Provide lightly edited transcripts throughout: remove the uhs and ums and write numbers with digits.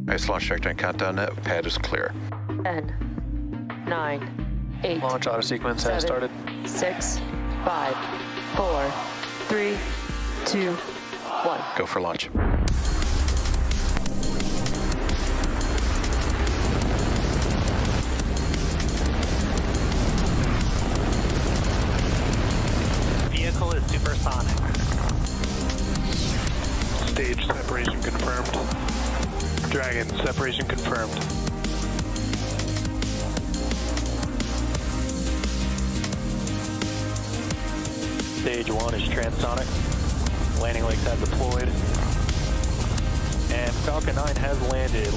Nice launch trajectory and countdown net. Pad is clear. 10, 9, 8. Launch auto sequence has 7, started. 6, 5, 4, 3, 2, 1. Go for launch. Vehicle is supersonic. Stage separation confirmed. Dragon, separation confirmed. Stage 1 is transonic. Landing legs have deployed. And Falcon 9 has landed.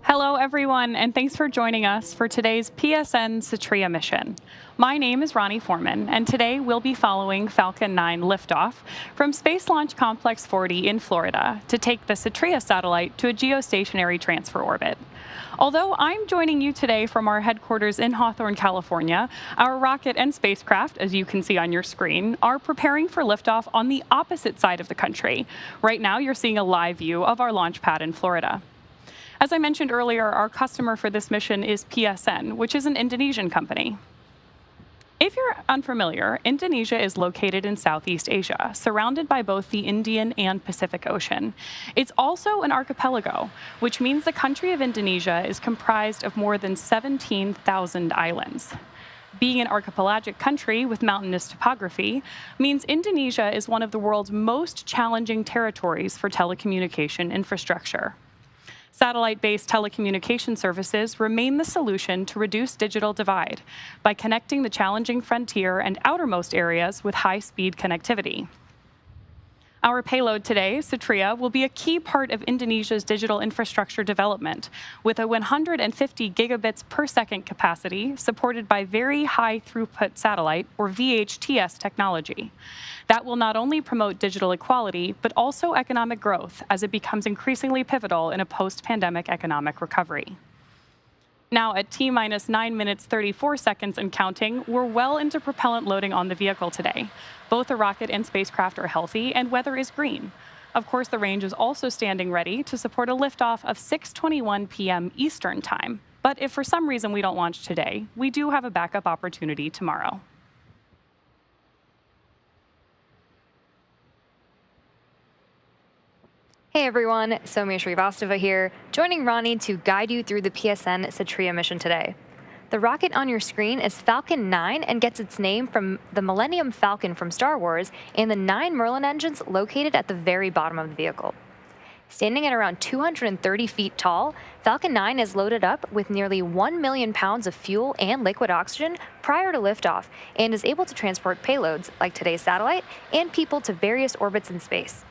Hello, everyone, and thanks for joining us for today's PSN SATRIA mission. My name is Ronnie Foreman, and today we'll be following Falcon 9 liftoff from Space Launch Complex 40 in Florida to take the SATRIA satellite to a geostationary transfer orbit. Although I'm joining you today from our headquarters in Hawthorne, California, our rocket and spacecraft, as you can see on your screen, are preparing for liftoff on the opposite side of the country. Right now, you're seeing a live view of our launch pad in Florida. As I mentioned earlier, our customer for this mission is PSN, which is an Indonesian company. If you're unfamiliar, Indonesia is located in Southeast Asia, surrounded by both the Indian and Pacific Ocean. It's also an archipelago, which means the country of Indonesia is comprised of more than 17,000 islands. Being an archipelagic country with mountainous topography means Indonesia is one of the world's most challenging territories for telecommunication infrastructure. Satellite-based telecommunication services remain the solution to reduce digital divide by connecting the challenging frontier and outermost areas with high-speed connectivity. Our payload today, SATRIA, will be a key part of Indonesia's digital infrastructure development with a 150 gigabits per second capacity supported by very high throughput satellite, or VHTS technology. That will not only promote digital equality, but also economic growth as it becomes increasingly pivotal in a post-pandemic economic recovery. Now, at T-minus 9 minutes 34 seconds and counting, we're well into propellant loading on the vehicle today. Both the rocket and spacecraft are healthy, and weather is green. Of course, the range is also standing ready to support a liftoff of 6:21 p.m. Eastern Time. But if for some reason we don't launch today, we do have a backup opportunity tomorrow. Hey everyone, Soumya Srivastava here, joining Ronnie to guide you through the PSN SATRIA mission today. The rocket on your screen is Falcon 9 and gets its name from the Millennium Falcon from Star Wars and the 9 Merlin engines located at the very bottom of the vehicle. Standing at around 230 feet tall, Falcon 9 is loaded up with nearly 1 million pounds of fuel and liquid oxygen prior to liftoff and is able to transport payloads like today's satellite and people to various orbits in space.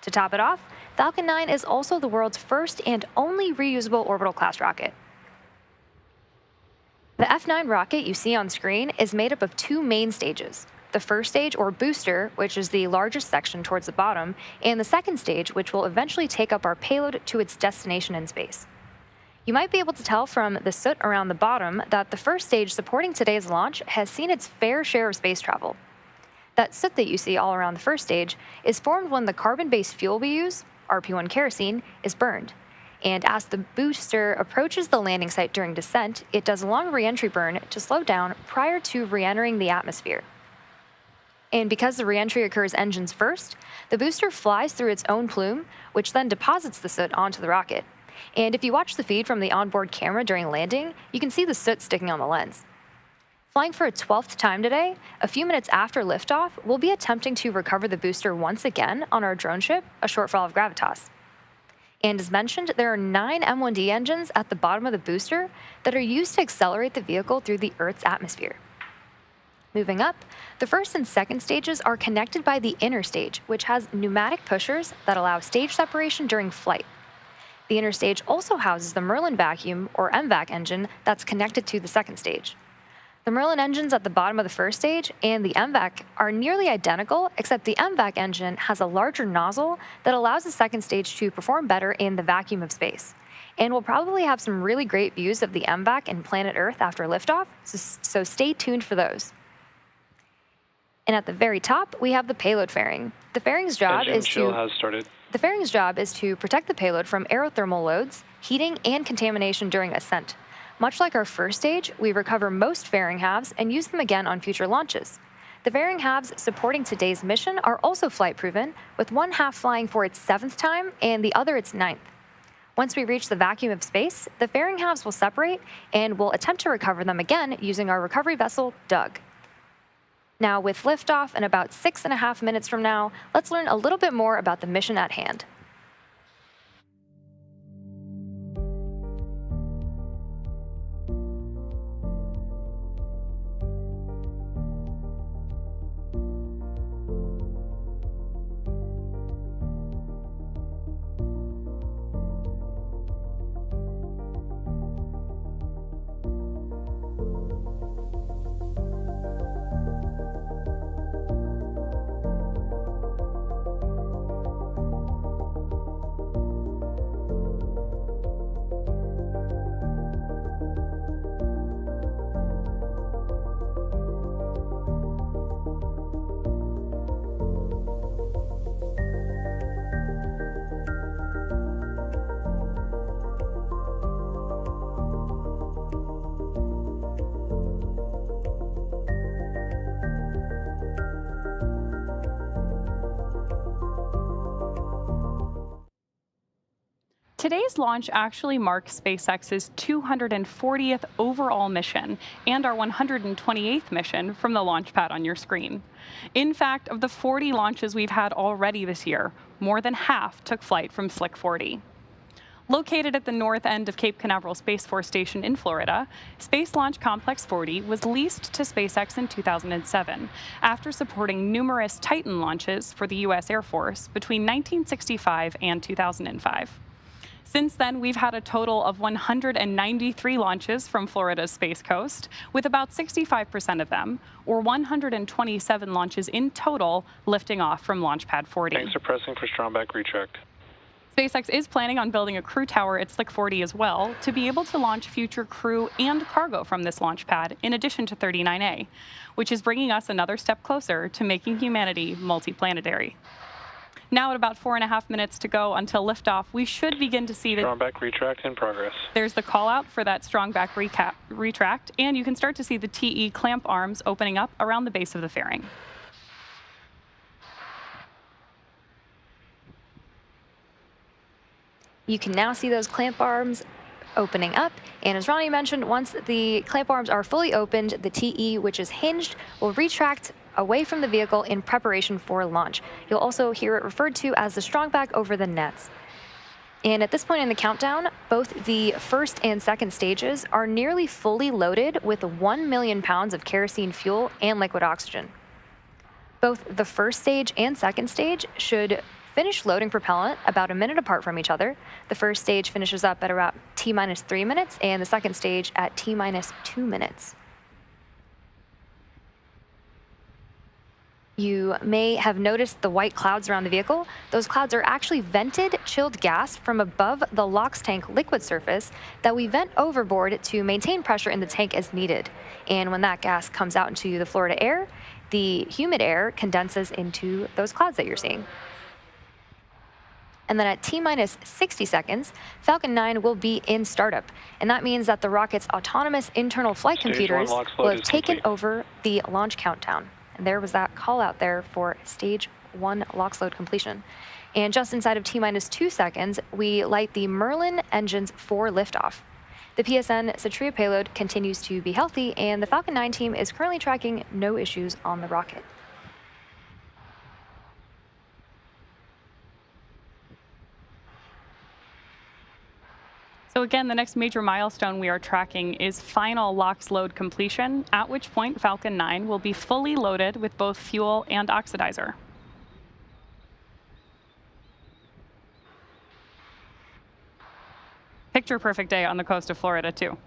To top it off, Falcon 9 is also the world's first and only reusable orbital class rocket. The F9 rocket you see on screen is made up of 2 main stages. The first stage, or booster, which is the largest section towards the bottom, and the second stage, which will eventually take up our payload to its destination in space. You might be able to tell from the soot around the bottom that the first stage supporting today's launch has seen its fair share of space travel. That soot that you see all around the first stage is formed when the carbon-based fuel we use, RP1 kerosene, is burned. And as the booster approaches the landing site during descent, it does a long re-entry burn to slow down prior to re-entering the atmosphere. And because the re-entry occurs engines first, the booster flies through its own plume, which then deposits the soot onto the rocket. And if you watch the feed from the onboard camera during landing, you can see the soot sticking on the lens. Flying for a 12th time today, a few minutes after liftoff, we'll be attempting to recover the booster once again on our drone ship, a Shortfall of Gravitas. And as mentioned, there are 9 M1D engines at the bottom of the booster that are used to accelerate the vehicle through the Earth's atmosphere. Moving up, the first and second stages are connected by the inner stage, which has pneumatic pushers that allow stage separation during flight. The inner stage also houses the Merlin vacuum, or MVAC engine, that's connected to the second stage. The Merlin engines at the bottom of the first stage and the MVAC are nearly identical, except the MVAC engine has a larger nozzle that allows the second stage to perform better in the vacuum of space. And we'll probably have some really great views of the MVAC and planet Earth after liftoff, so stay tuned for those. And at the very top, we have the payload fairing. The fairing's job Engine chill has started. The fairing's job is to protect the payload from aerothermal loads, heating, and contamination during ascent. Much like our first stage, we recover most fairing halves and use them again on future launches. The fairing halves supporting today's mission are also flight-proven, with one half flying for its 7th time and the other its 9th. Once we reach the vacuum of space, the fairing halves will separate, and we'll attempt to recover them again using our recovery vessel, Doug. Now, with liftoff in about 6.5 minutes from now, let's learn a little bit more about the mission at hand. Today's launch actually marks SpaceX's 240th overall mission and our 128th mission from the launch pad on your screen. In fact, of the 40 launches we've had already this year, more than half took flight from Slick 40. Located at the north end of Cape Canaveral Space Force Station in Florida, Space Launch Complex 40 was leased to SpaceX in 2007 after supporting numerous Titan launches for the U.S. Air Force between 1965 and 2005. Since then, we've had a total of 193 launches from Florida's Space Coast, with about 65% of them, or 127 launches in total, lifting off from Launch Pad 40. Thanks for pressing for strongback retract. SpaceX is planning on building a crew tower at Slick 40 as well to be able to launch future crew and cargo from this launch pad, in addition to 39A, which is bringing us another step closer to making humanity multiplanetary. Now at about 4.5 minutes to go until liftoff, we should begin to see strongback retract in progress. There's the call out for that strongback retract, and you can start to see the TE clamp arms opening up around the base of the fairing. You can now see those clamp arms opening up, and as Ronnie mentioned, once the clamp arms are fully opened, the TE, which is hinged, will retract away from the vehicle in preparation for launch. You'll also hear it referred to as the strongback over the nets. And at this point in the countdown, both the first and second stages are nearly fully loaded with 1 million pounds of kerosene fuel and liquid oxygen. Both the first stage and second stage should finish loading propellant about a minute apart from each other. The first stage finishes up at about T-minus 3 minutes, and the second stage at T-minus 2 minutes. You may have noticed the white clouds around the vehicle. Those clouds are actually vented chilled gas from above the LOX tank liquid surface that we vent overboard to maintain pressure in the tank as needed. And when that gas comes out into the Florida air, the humid air condenses into those clouds that you're seeing. And then at T-minus 60 seconds, Falcon 9 will be in startup. And that means that the rocket's autonomous internal flight computers will have taken over the launch countdown. And there was that call out there for stage 1 LOX load completion. And just inside of T-minus 2 seconds, we light the Merlin engines for liftoff. The PSN SATRIA payload continues to be healthy, and the Falcon 9 team is currently tracking no issues on the rocket. So again, the next major milestone we are tracking is final LOX load completion, at which point Falcon 9 will be fully loaded with both fuel and oxidizer. Picture perfect day on the coast of Florida, too.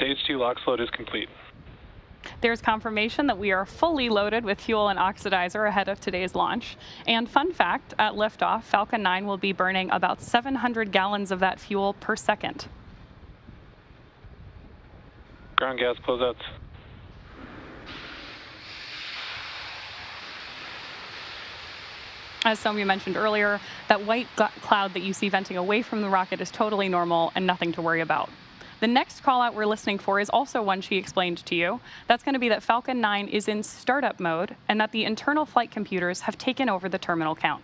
Stage 2 LOX load is complete. There's confirmation that we are fully loaded with fuel and oxidizer ahead of today's launch. And fun fact, at liftoff, Falcon 9 will be burning about 700 gallons of that fuel per second. Ground gas closeouts. As some of you mentioned earlier, that white cloud that you see venting away from the rocket is totally normal and nothing to worry about. The next call out we're listening for is also one she explained to you. That's going to be that Falcon 9 is in startup mode and that the internal flight computers have taken over the terminal count.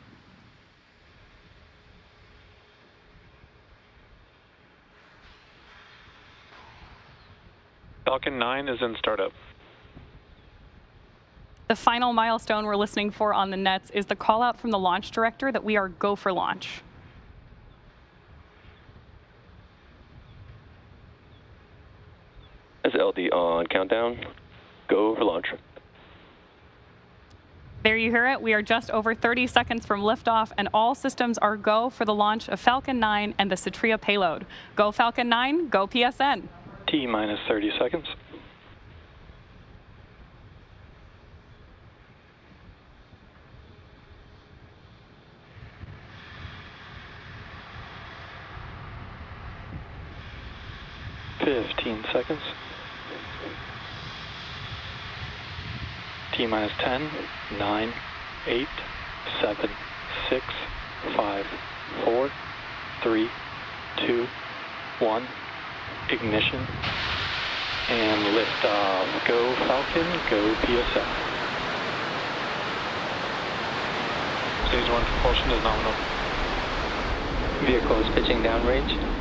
Falcon 9 is in startup. The final milestone we're listening for on the nets is the call out from the launch director that we are go for launch. As LD on countdown, go for launch. There you hear it. We are just over 30 seconds from liftoff, and all systems are go for the launch of Falcon 9 and the SATRIA payload. Go Falcon 9, go PSN. T minus 30 seconds. Seconds. T minus 10, 9, 8, 7, 6, 5, 4, 3, 2, 1. Ignition. And liftoff. Go Falcon, go PSN. Stage 1 propulsion is nominal. Vehicle is pitching downrange.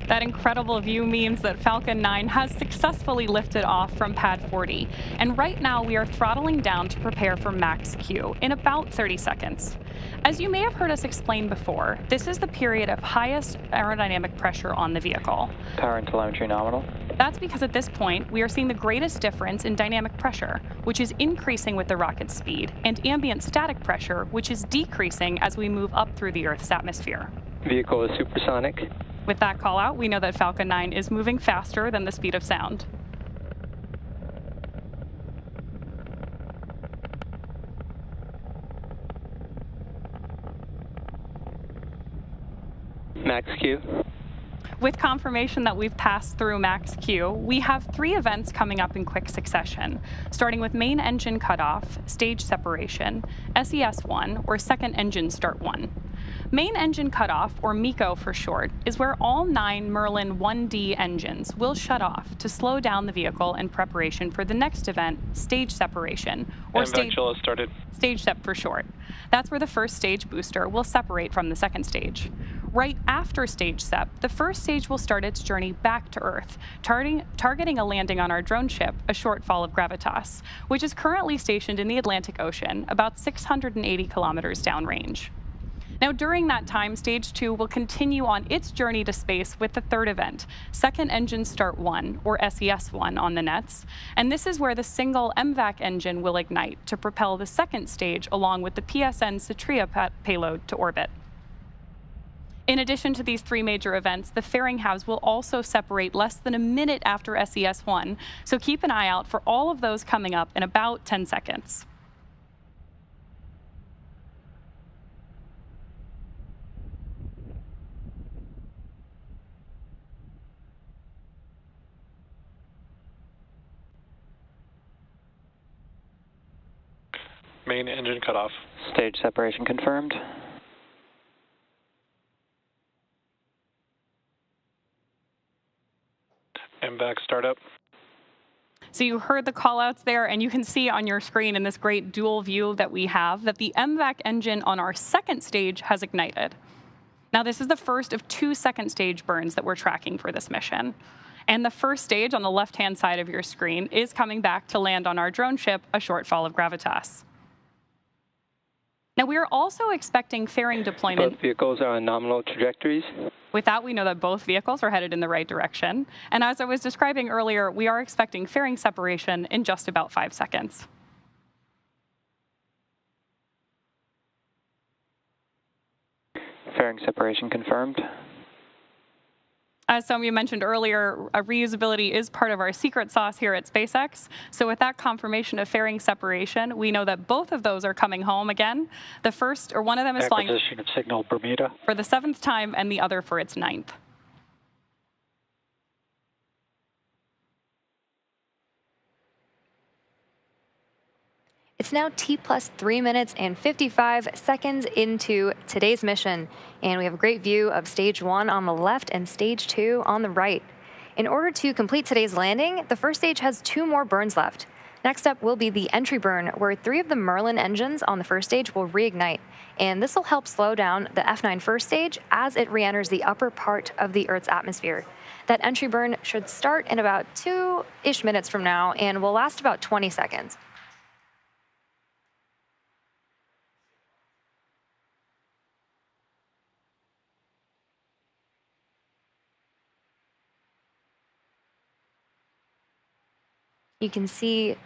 That incredible view means that Falcon 9 has successfully lifted off from pad 40. And right now we are throttling down to prepare for max Q in about 30 seconds. As you may have heard us explain before, this is the period of highest aerodynamic pressure on the vehicle. Power and telemetry nominal. That's because at this point, we are seeing the greatest difference in dynamic pressure, which is increasing with the rocket's speed, and ambient static pressure, which is decreasing as we move up through the Earth's atmosphere. Vehicle is supersonic. With that call out, we know that Falcon 9 is moving faster than the speed of sound. Max Q. With confirmation that we've passed through max Q, we have 3 events coming up in quick succession, starting with main engine cutoff, stage separation, SES1, or second engine start 1. Main engine cutoff, or MECO for short, is where all 9 Merlin 1D engines will shut off to slow down the vehicle in preparation for the next event, stage separation, or stage sep for short. That's where the first stage booster will separate from the second stage. Right after stage sep, the first stage will start its journey back to Earth, targeting a landing on our drone ship, a shortfall of Gravitas, which is currently stationed in the Atlantic Ocean, about 680 kilometers downrange. Now, during that time, Stage 2 will continue on its journey to space with the third event, Second Engine Start 1, or SES1 on the nets, and this is where the single MVAC engine will ignite to propel the second stage along with the PSN SATRIA payload to orbit. In addition to these 3 major events, the fairing halves will also separate less than a minute after SES1, so keep an eye out for all of those coming up in about 10 seconds. Main engine cutoff. Stage separation confirmed. MVAC startup. So you heard the callouts there, and you can see on your screen in this great dual view that we have that the MVAC engine on our second stage has ignited. Now, this is the first of 2 second stage burns that we're tracking for this mission. And the first stage on the left-hand side of your screen is coming back to land on our drone ship, a shortfall of Gravitas. Now, we are also expecting fairing deployment. Both vehicles are on nominal trajectories. With that, we know that both vehicles are headed in the right direction. And as I was describing earlier, we are expecting fairing separation in just about 5 seconds. Fairing separation confirmed. As some of you mentioned earlier, reusability is part of our secret sauce here at SpaceX. So with that confirmation of fairing separation, we know that both of those are coming home again. The first, or one of them is flying Acquisition of signal Bermuda. for the 7th time and the other for its 9th. It's now T plus 3 minutes and 55 seconds into today's mission, and we have a great view of stage 1 on the left and stage 2 on the right. In order to complete today's landing, the first stage has 2 more burns left. Next up will be the entry burn, where 3 of the Merlin engines on the first stage will reignite, and this will help slow down the F9 first stage as it re-enters the upper part of the Earth's atmosphere. That entry burn should start in about 2-ish minutes from now and will last about 20 seconds. You can see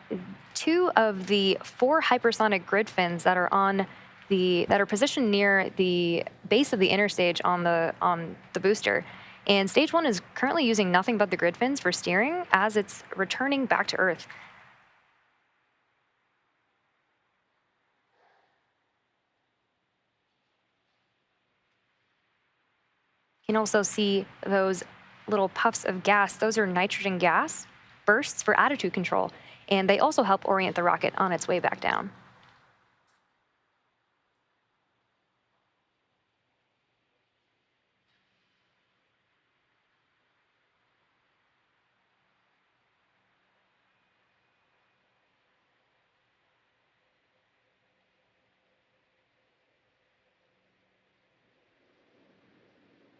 2 of the 4 hypersonic grid fins that are positioned near the base of the interstage on the booster. And stage 1 is currently using nothing but the grid fins for steering as it's returning back to Earth. You can also see those little puffs of gas. Those are nitrogen gas bursts for attitude control, and they also help orient the rocket on its way back down.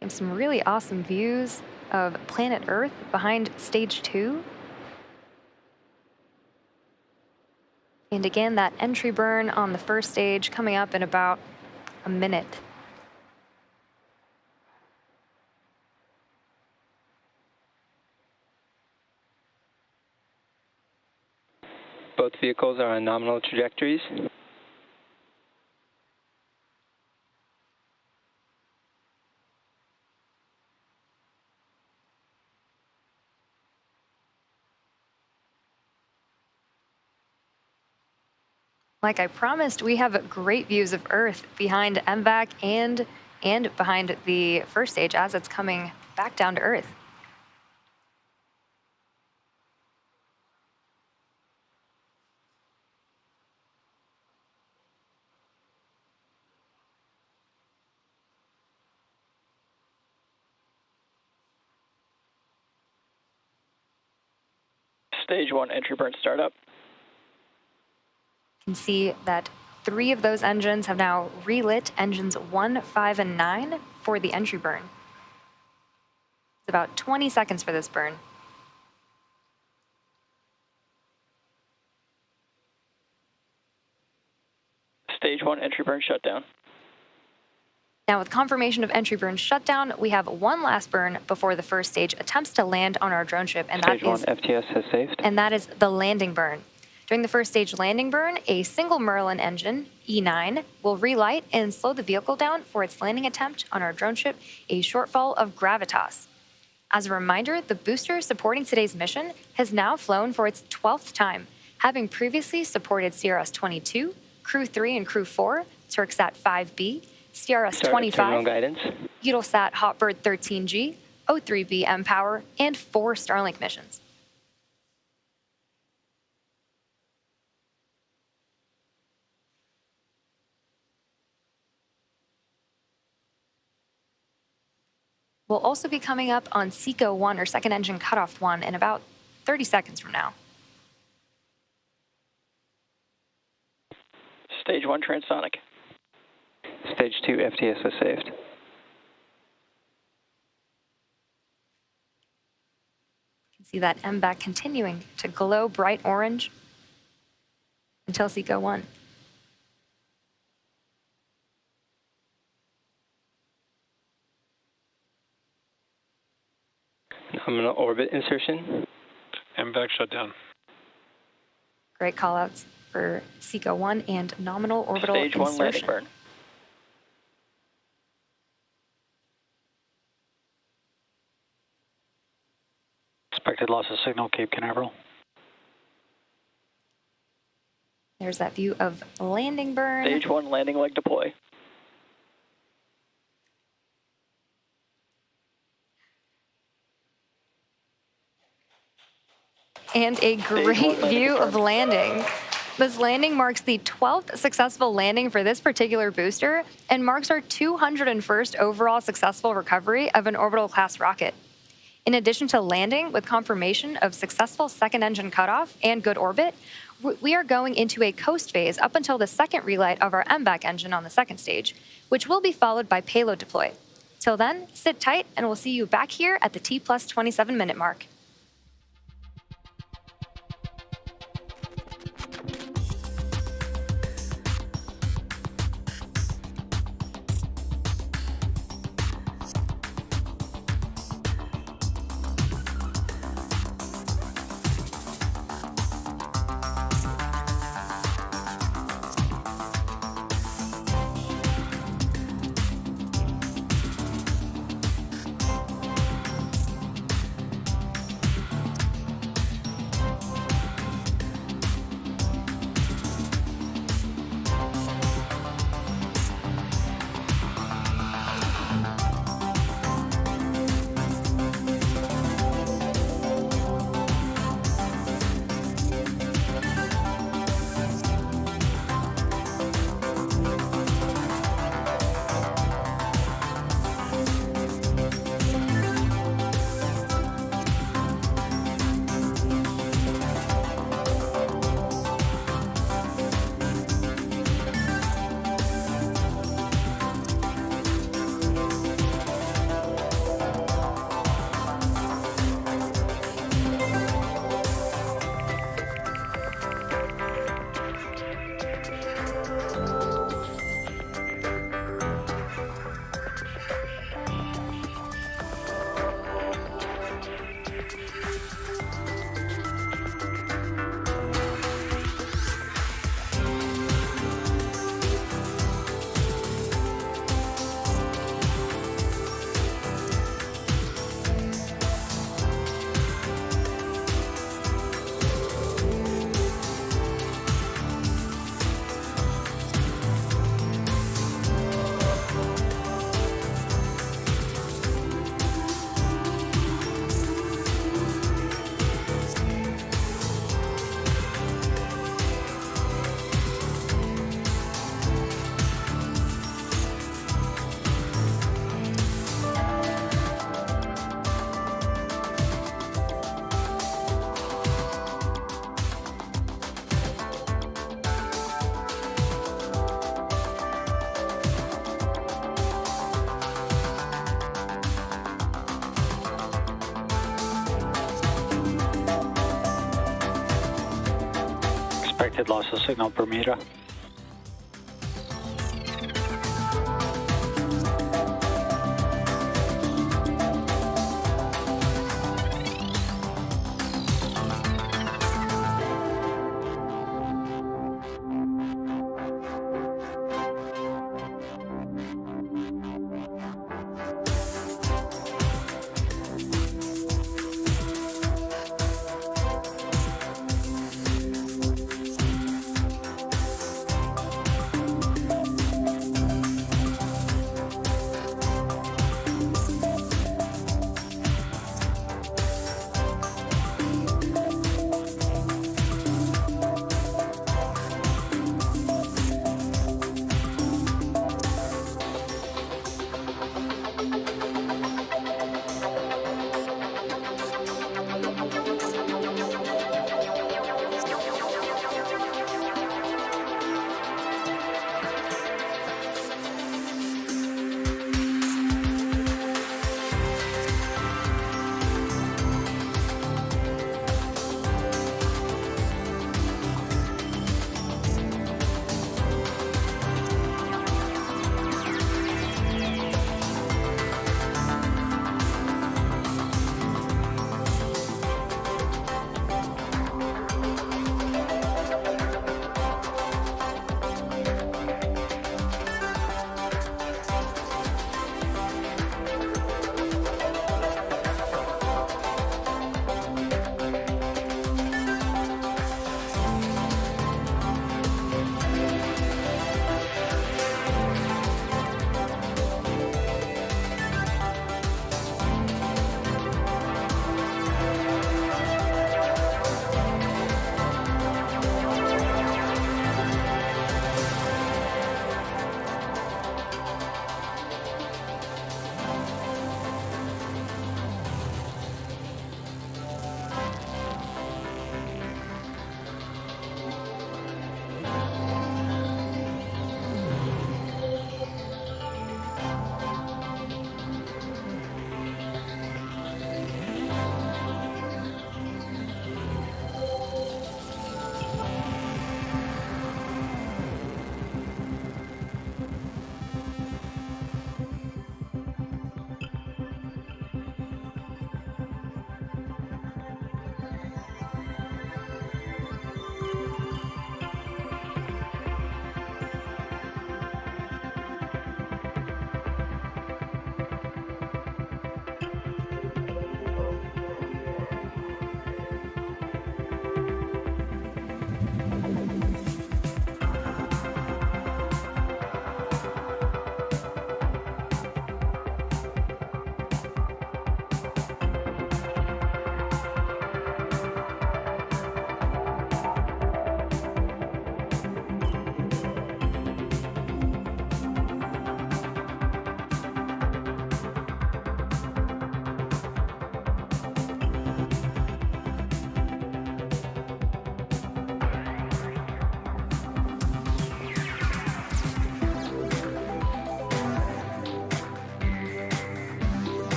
And some really awesome views of planet Earth behind stage 2. And again, that entry burn on the first stage coming up in about a minute. Both vehicles are on nominal trajectories. Like I promised, we have great views of Earth behind MVAC and behind the first stage as it's coming back down to Earth. Stage 1 entry burn startup. You can see that 3 of those engines have now relit engines 1, 5, and 9 for the entry burn. It's about 20 seconds for this burn. Stage 1 entry burn shutdown. Now, with confirmation of entry burn shutdown, we have one last burn before the first stage attempts to land on our drone ship, and Stage 1 FTS has saved. and that is the landing burn. During the first stage landing burn, a single Merlin engine, E9, will relight and slow the vehicle down for its landing attempt on our drone ship, a shortfall of gravitas. As a reminder, the booster supporting today's mission has now flown for its 12th time, having previously supported CRS-22, Crew 3 and Crew 4, Turksat 5B, CRS-25, Terminal guidance. Eutelsat Hotbird 13G, O3B mPOWER, and 4 Starlink missions. We'll also be coming up on SECO 1, or second engine cutoff 1, in about 30 seconds from now. Stage 1 transonic. Stage 2 FTS was saved. You can see that MVAC continuing to glow bright orange until SECO 1. Nominal orbit insertion. MVAC shutdown. Great callouts for SECO 1 and nominal orbital Stage 1 landing insertion. burn. Expected loss of signal, Cape Canaveral. There's that view of landing burn. Stage 1 landing leg deploy. And a great view of landing. This landing marks the 12th successful landing for this particular booster and marks our 201st overall successful recovery of an orbital class rocket. In addition to landing with confirmation of successful second engine cutoff and good orbit, we are going into a coast phase up until the second relight of our MVAC engine on the second stage, which will be followed by payload deploy. Till then, sit tight and we'll see you back here at the T plus 27 minute mark. Expected loss of signal, Bermuda.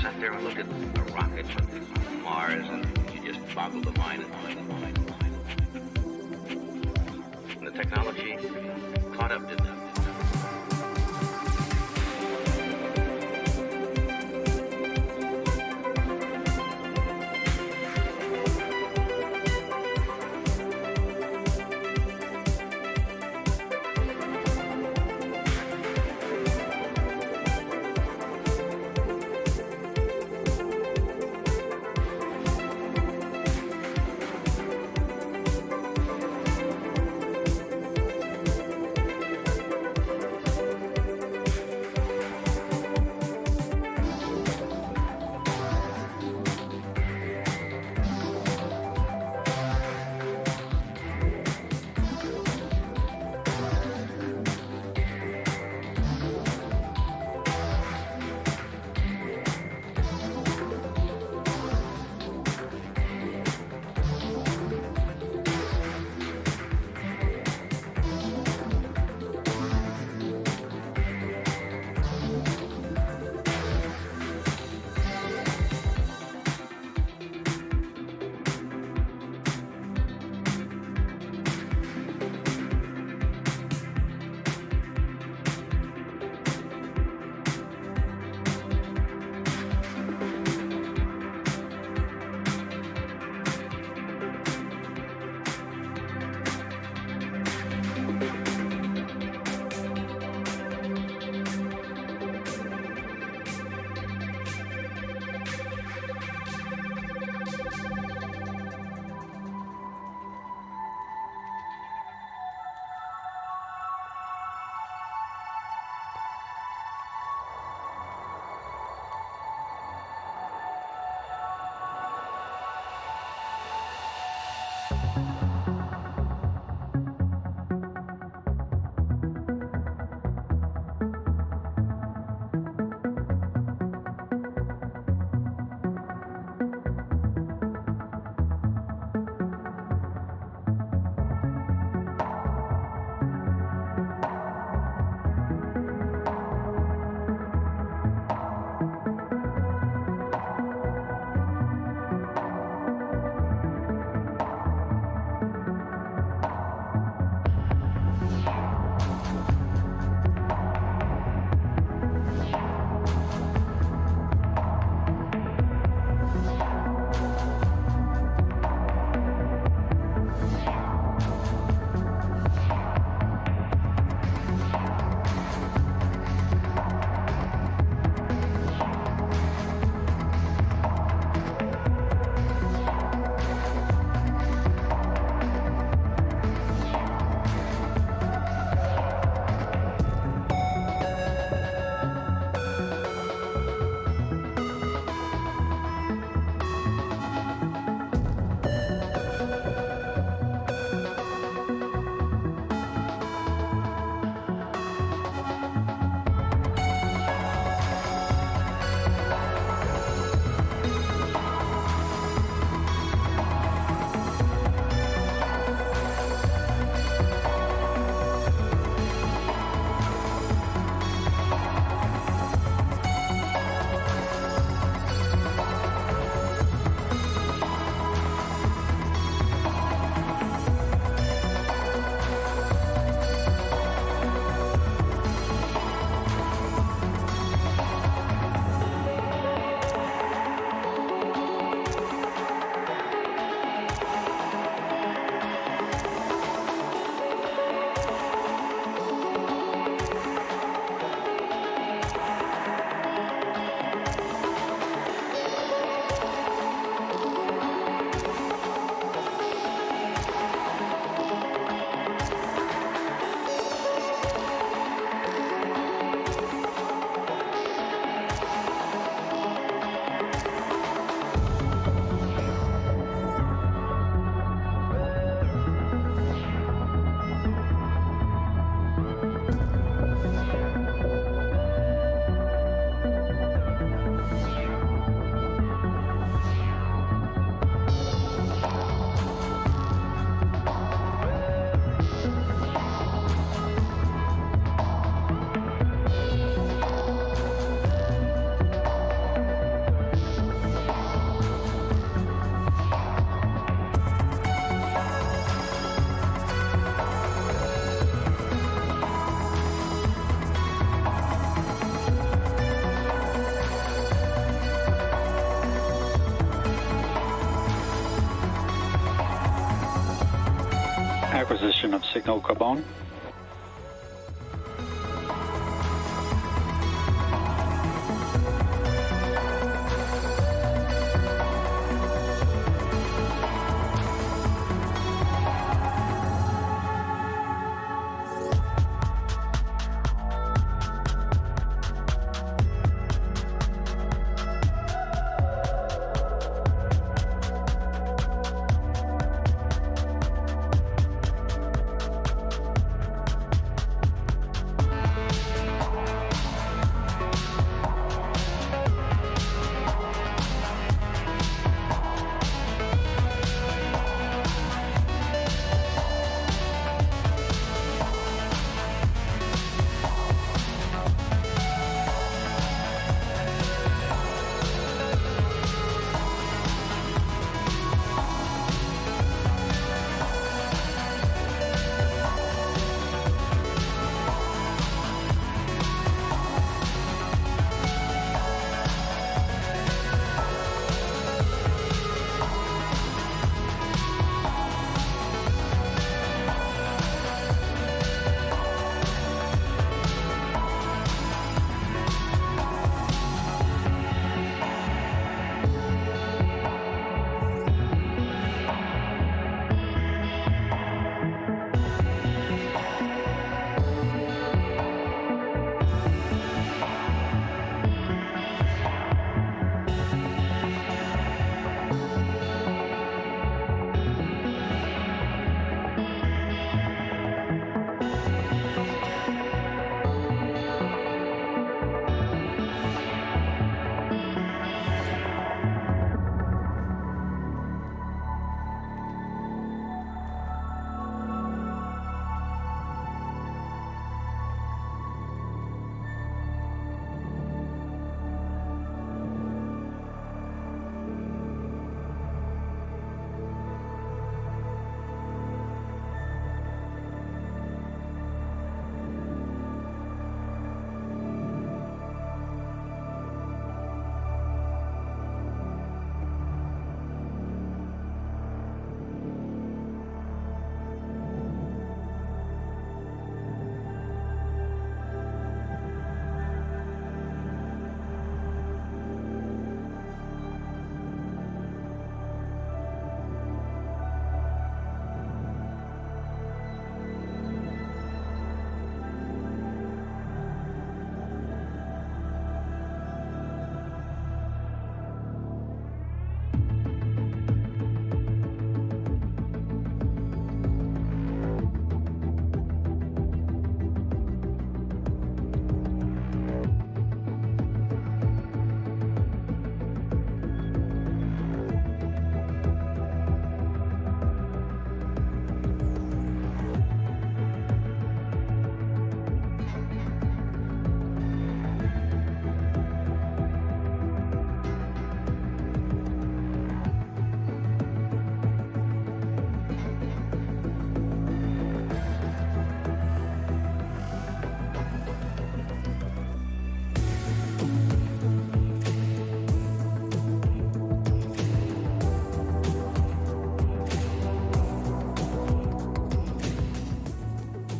sat there and looked at a rocket from Mars, and you just boggled the mind and mind and mind and mind. And the technology caught up, didn't it? acquisition of signal carbon.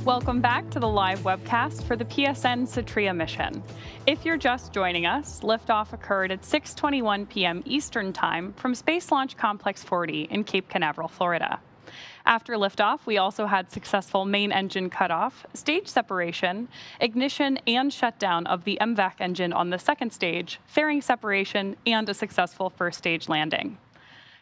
Welcome back to the live webcast for the PSN SATRIA mission. If you're just joining us, liftoff occurred at 6:21 p.m. Eastern Time from Space Launch Complex 40 in Cape Canaveral, Florida. After liftoff, we also had successful main engine cutoff, stage separation, ignition and shutdown of the MVAC engine on the second stage, fairing separation, and a successful first stage landing.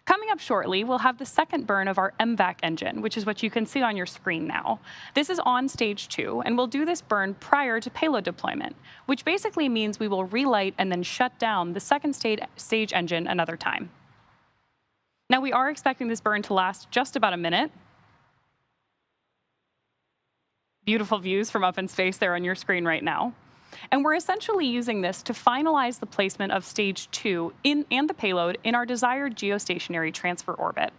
Coming up shortly, we'll have the second burn of our MVAC engine, which is what you can see on your screen now. This is on stage 2, and we'll do this burn prior to payload deployment, which basically means we will relight and then shut down the second stage engine another time. Now, we are expecting this burn to last just about a minute. Beautiful views from up in space there on your screen right now. And we're essentially using this to finalize the placement of stage 2 and the payload in our desired geostationary transfer orbit.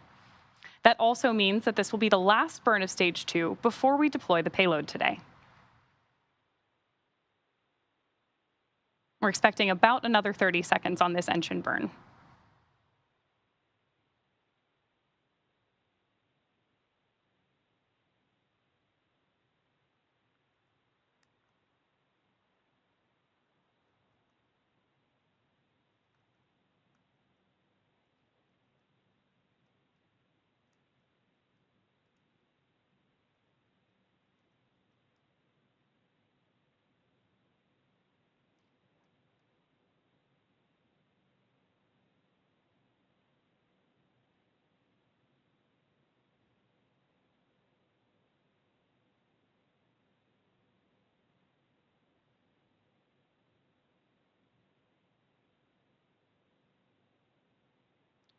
That also means that this will be the last burn of stage 2 before we deploy the payload today. We're expecting about another 30 seconds on this engine burn.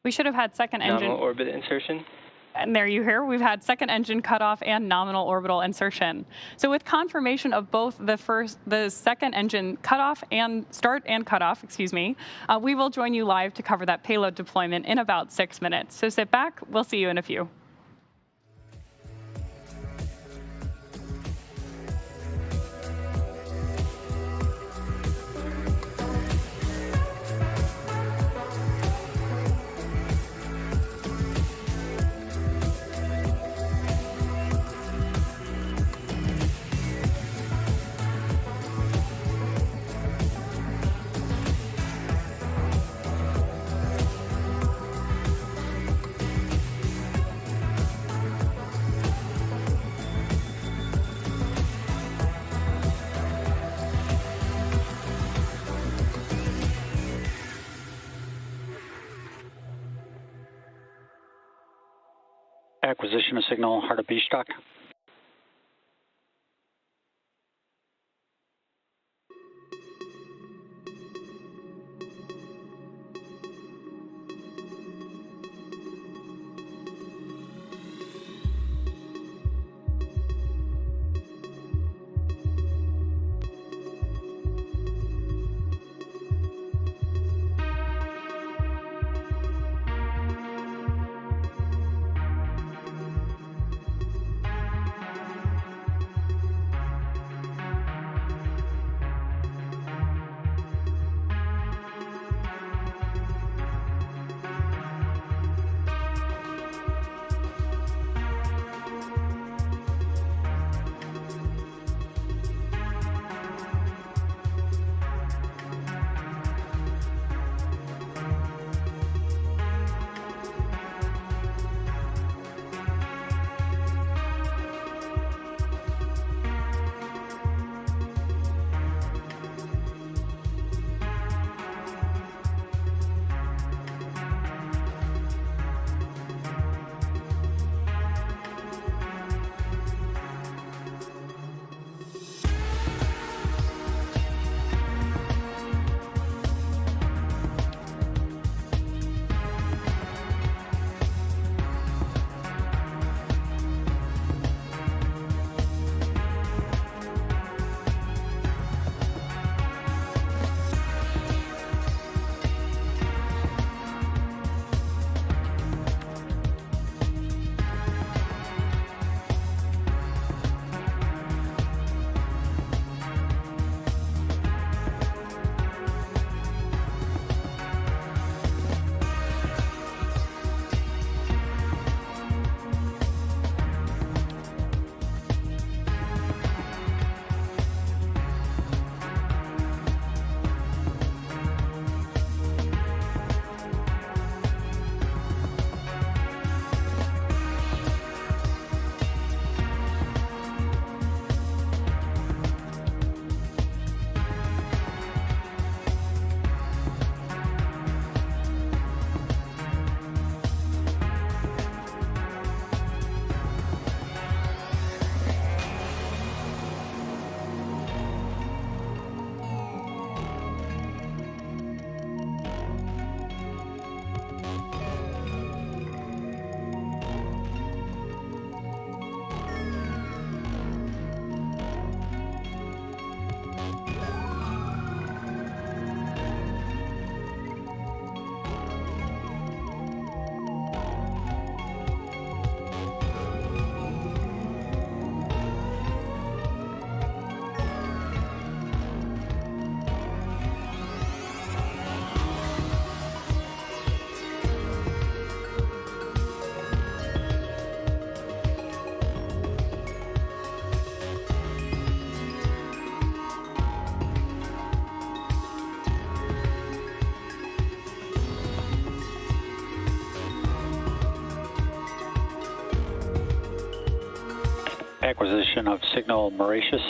We should have had second engine. Nominal orbit insertion. And there you hear, we've had second engine cutoff and nominal orbital insertion. So with confirmation of both the second engine cutoff and start and cutoff, we will join you live to cover that payload deployment in about 6 minutes. So sit back, we'll see you in a few. Acquisition of signal, heart of Beachstock. Acquisition of signal Mauritius.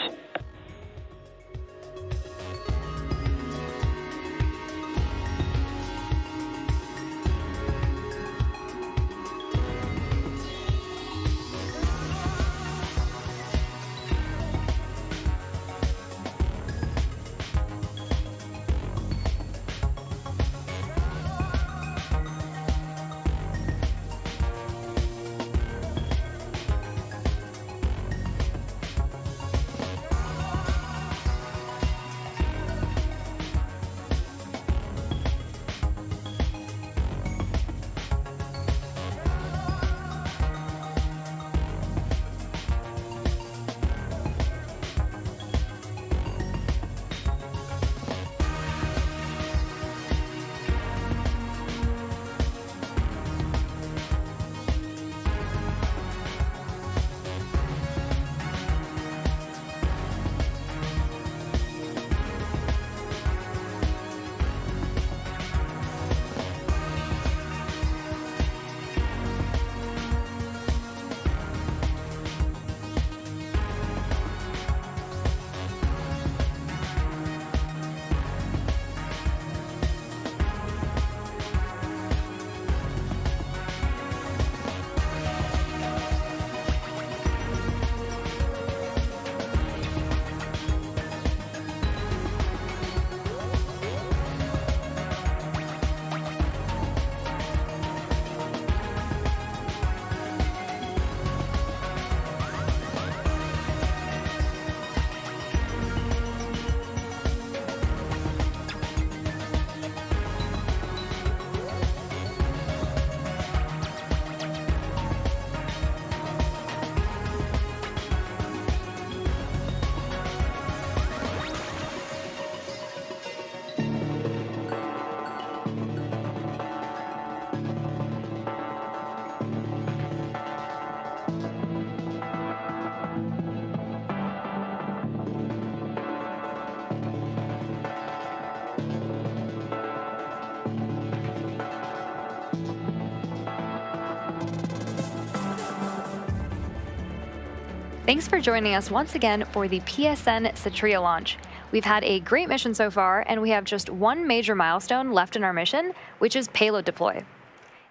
Thanks for joining us once again for the PSN SATRIA launch. We've had a great mission so far, and we have just one major milestone left in our mission, which is payload deploy.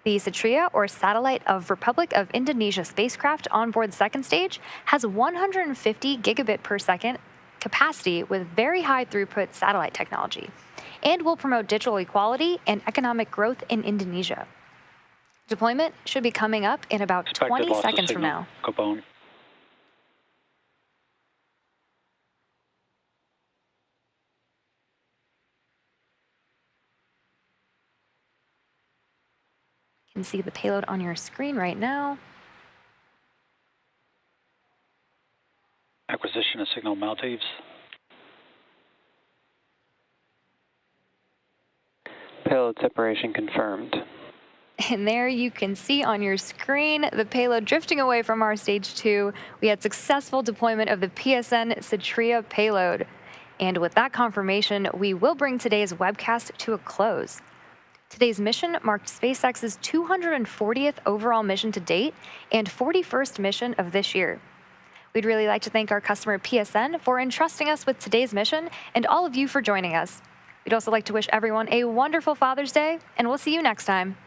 The SATRIA, or Satellite of Republic of Indonesia spacecraft on board the second stage, has 150 gigabit per second capacity with very high throughput satellite technology, and will promote digital equality and economic growth in Indonesia. Deployment should be coming up in about 20 seconds from now. Capone. You can see the payload on your screen right now. Acquisition of signal Maldives. Payload separation confirmed. And there you can see on your screen the payload drifting away from our stage 2. We had successful deployment of the PSN SATRIA payload. And with that confirmation, we will bring today's webcast to a close. Today's mission marked SpaceX's 240th overall mission to date and 41st mission of this year. We'd really like to thank our customer PSN for entrusting us with today's mission and all of you for joining us. We'd also like to wish everyone a wonderful Father's Day, and we'll see you next time.